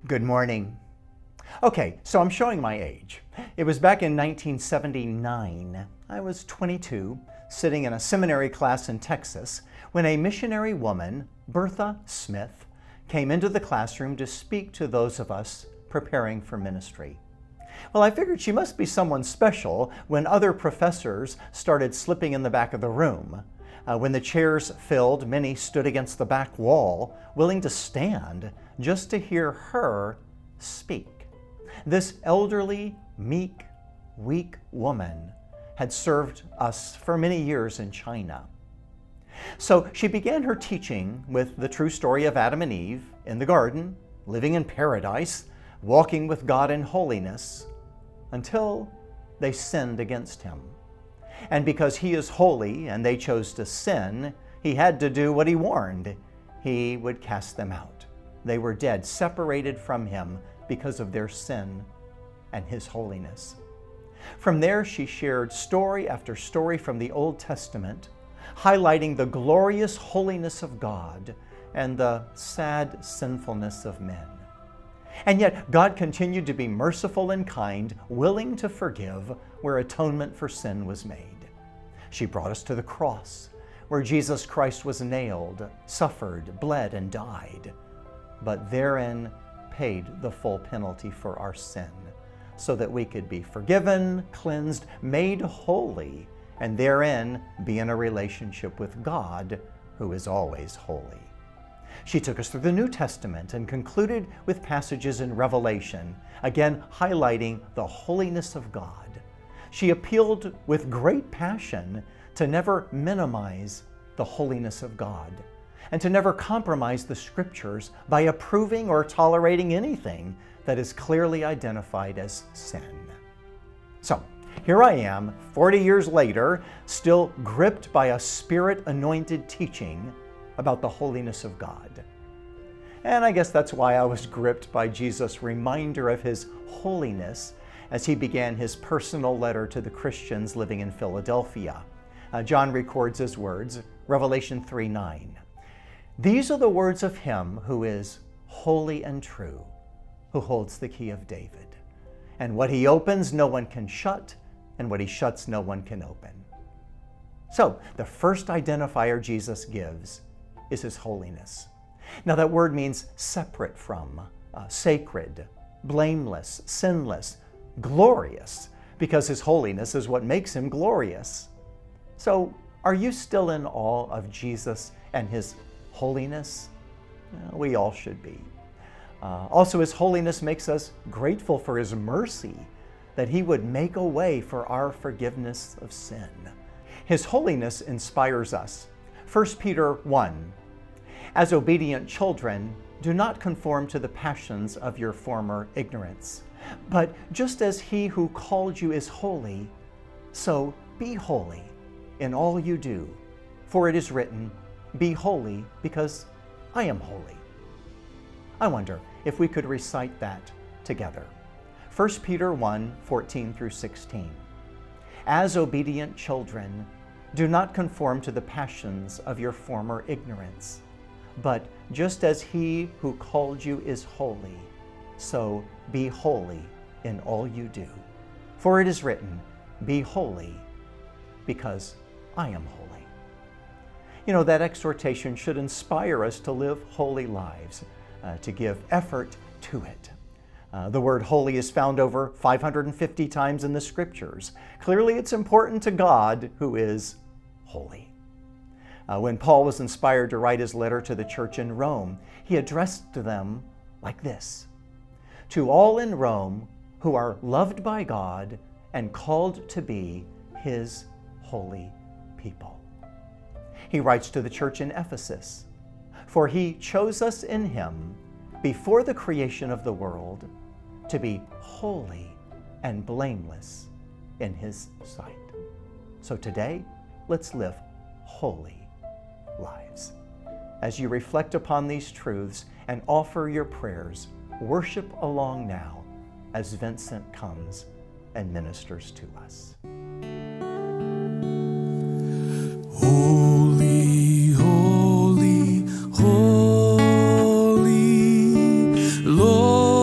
Good morning. Okay, so I'm showing my age. It was back in 1979. I was 22, sitting in a seminary class in Texas, when a missionary woman, Bertha Smith, came into the classroom to speak to those of us preparing for ministry. Well, I figured she must be someone special when other professors started slipping in the back of the room. When the chairs filled, many stood against the back wall, willing to stand just to hear her speak. This elderly, meek, weak woman had served us for many years in China. So she began her teaching with the true story of Adam and Eve in the garden, living in paradise, walking with God in holiness, until they sinned against him. And because he is holy and they chose to sin, he had to do what he warned. He would cast them out. They were dead, separated from him because of their sin and his holiness. From there, she shared story after story from the Old Testament, highlighting the glorious holiness of God and the sad sinfulness of men. And yet, God continued to be merciful and kind, willing to forgive where atonement for sin was made. She brought us to the cross, where Jesus Christ was nailed, suffered, bled, and died, but therein paid the full penalty for our sin, so that we could be forgiven, cleansed, made holy, and therein be in a relationship with God, who is always holy. She took us through the New Testament and concluded with passages in Revelation, again highlighting the holiness of God. She appealed with great passion to never minimize the holiness of God and to never compromise the Scriptures by approving or tolerating anything that is clearly identified as sin. So, here I am, 40 years later, still gripped by a Spirit-anointed teaching about the holiness of God. And I guess that's why I was gripped by Jesus' reminder of his holiness as he began his personal letter to the Christians living in Philadelphia. John records his words, Revelation 3:9. These are the words of him who is holy and true, who holds the key of David. And what he opens, no one can shut, and what he shuts, no one can open. So, the first identifier Jesus gives is his holiness. Now, that word means separate from, sacred, blameless, sinless, glorious, because his holiness is what makes him glorious. So, are you still in awe of Jesus and his holiness? We all should be. Also, his holiness makes us grateful for his mercy, that he would make a way for our forgiveness of sin. His holiness inspires us. 1 Peter 1. As obedient children, do not conform to the passions of your former ignorance. But just as he who called you is holy, so be holy in all you do. For it is written, be holy because I am holy. I wonder if we could recite that together. 1 Peter 1, 14 through 16. As obedient children, do not conform to the passions of your former ignorance. But just as he who called you is holy, so be holy in all you do. For it is written, be holy because I am holy. You know, that exhortation should inspire us to live holy lives, to give effort to it. The word holy is found over 550 times in the Scriptures. Clearly, it's important to God, who is holy. When Paul was inspired to write his letter to the church in Rome, he addressed them like this: to all in Rome who are loved by God and called to be his holy people. He writes to the church in Ephesus, for he chose us in him before the creation of the world to be holy and blameless in his sight. So today, let's live holy lives. As you reflect upon these truths and offer your prayers, worship along now as Vincent comes and ministers to us. Holy, holy, holy, Lord.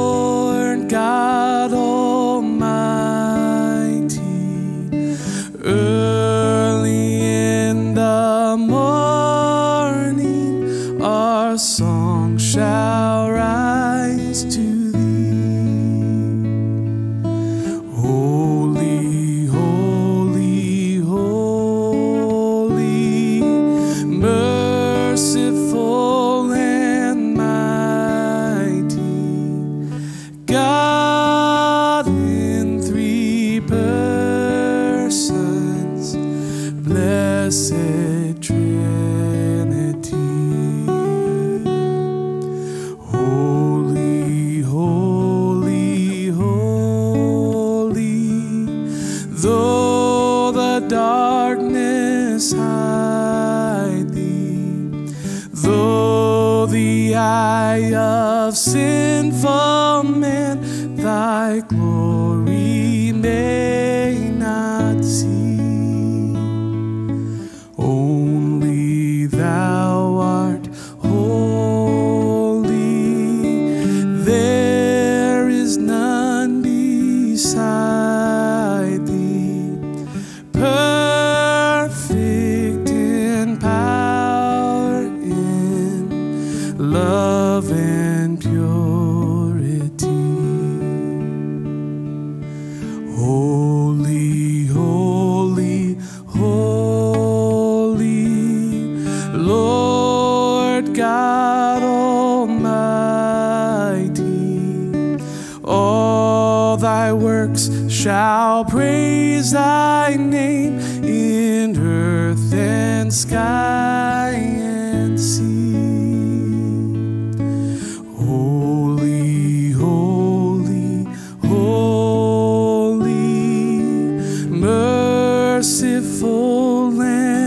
of sinful men thy glory may not see. Only thou art holy, there is none beside thee, perfect in power, in love and purity. Holy, holy, holy, Lord God Almighty. All thy works shall praise thy name in earth and sky and sea. Holy, holy, holy, merciful and